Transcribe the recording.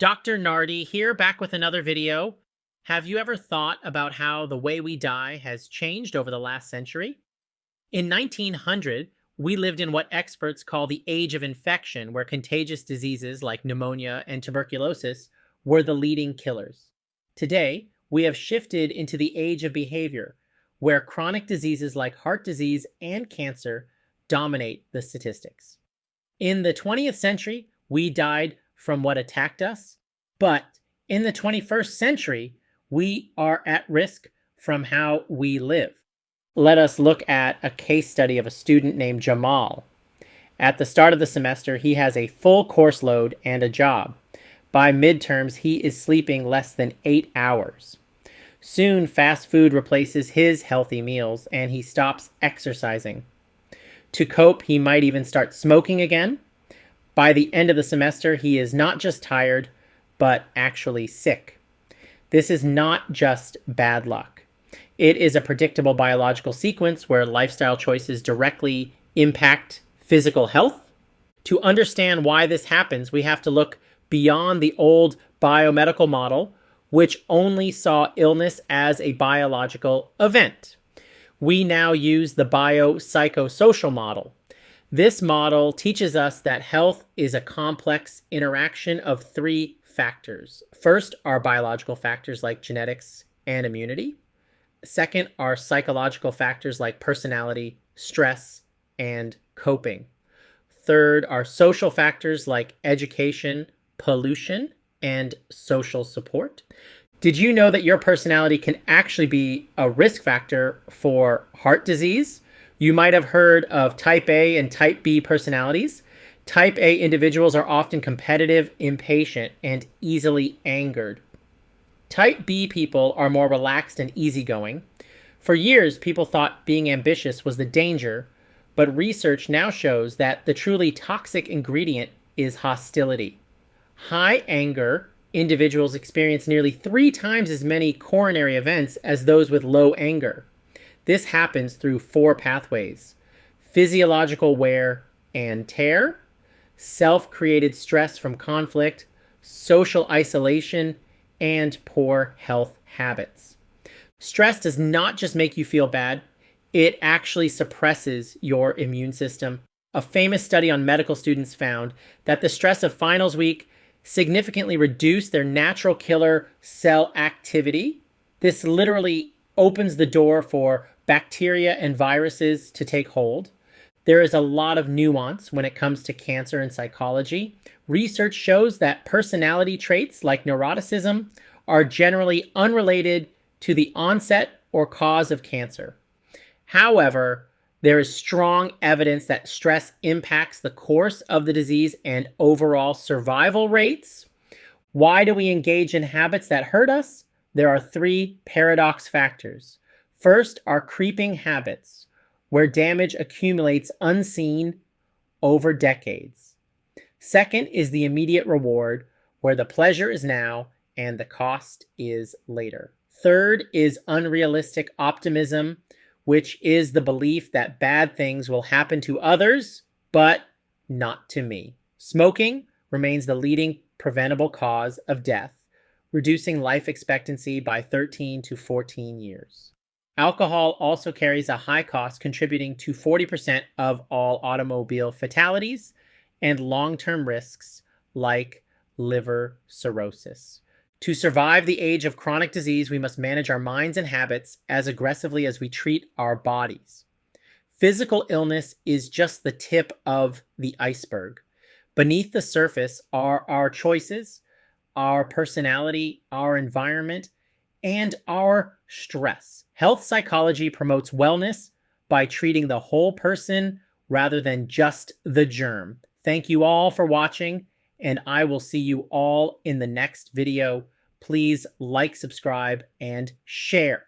Dr. Nardi here, back with another video. Have you ever thought about how the way we die has changed over the last century? In 1900, we lived in what experts call the age of infection, where contagious diseases like pneumonia and tuberculosis were the leading killers. Today, we have shifted into the age of behavior, where chronic diseases like heart disease and cancer dominate the statistics. In the 20th century, we died from what attacked us, but in the 21st century, we are at risk from how we live. Let us look at a case study of a student named Jamal. At the start of the semester, he has a full course load and a job. By midterms, he is sleeping less than 8 hours. Soon, fast food replaces his healthy meals, and he stops exercising. To cope, he might even start smoking again. By the end of the semester, he is not just tired, but actually sick. This is not just bad luck. It is a predictable biological sequence where lifestyle choices directly impact physical health. To understand why this happens, we have to look beyond the old biomedical model, which only saw illness as a biological event. We now use the biopsychosocial model. This model teaches us that health is a complex interaction of three factors. First are biological factors like genetics and immunity. Second are psychological factors like personality, stress, and coping. Third are social factors like education, pollution, and social support. Did you know that your personality can actually be a risk factor for heart disease? You might have heard of type A and type B personalities. Type A individuals are often competitive, impatient, and easily angered. Type B people are more relaxed and easygoing. For years, people thought being ambitious was the danger, but research now shows that the truly toxic ingredient is hostility. High anger individuals experience nearly 3 times as many coronary events as those with low anger. This happens through 4 pathways: physiological wear and tear, self-created stress from conflict, social isolation, and poor health habits. Stress does not just make you feel bad, it actually suppresses your immune system. A famous study on medical students found that the stress of finals week significantly reduced their natural killer cell activity. This literally opens the door for bacteria and viruses to take hold. There is a lot of nuance when it comes to cancer and psychology. Research shows that personality traits like neuroticism are generally unrelated to the onset or cause of cancer. However, there is strong evidence that stress impacts the course of the disease and overall survival rates. Why do we engage in habits that hurt us? There are 3 paradox factors. First are creeping habits, where damage accumulates unseen over decades. Second is the immediate reward, where the pleasure is now and the cost is later. Third is unrealistic optimism, which is the belief that bad things will happen to others, but not to me. Smoking remains the leading preventable cause of death, reducing life expectancy by 13 to 14 years. Alcohol also carries a high cost, contributing to 40% of all automobile fatalities and long-term risks like liver cirrhosis. To survive the age of chronic disease, we must manage our minds and habits as aggressively as we treat our bodies. Physical illness is just the tip of the iceberg. Beneath the surface are our choices, our personality, our environment, and our stress. Health psychology promotes wellness by treating the whole person rather than just the germ. Thank you all for watching, and I will see you all in the next video. Please like, subscribe, and share.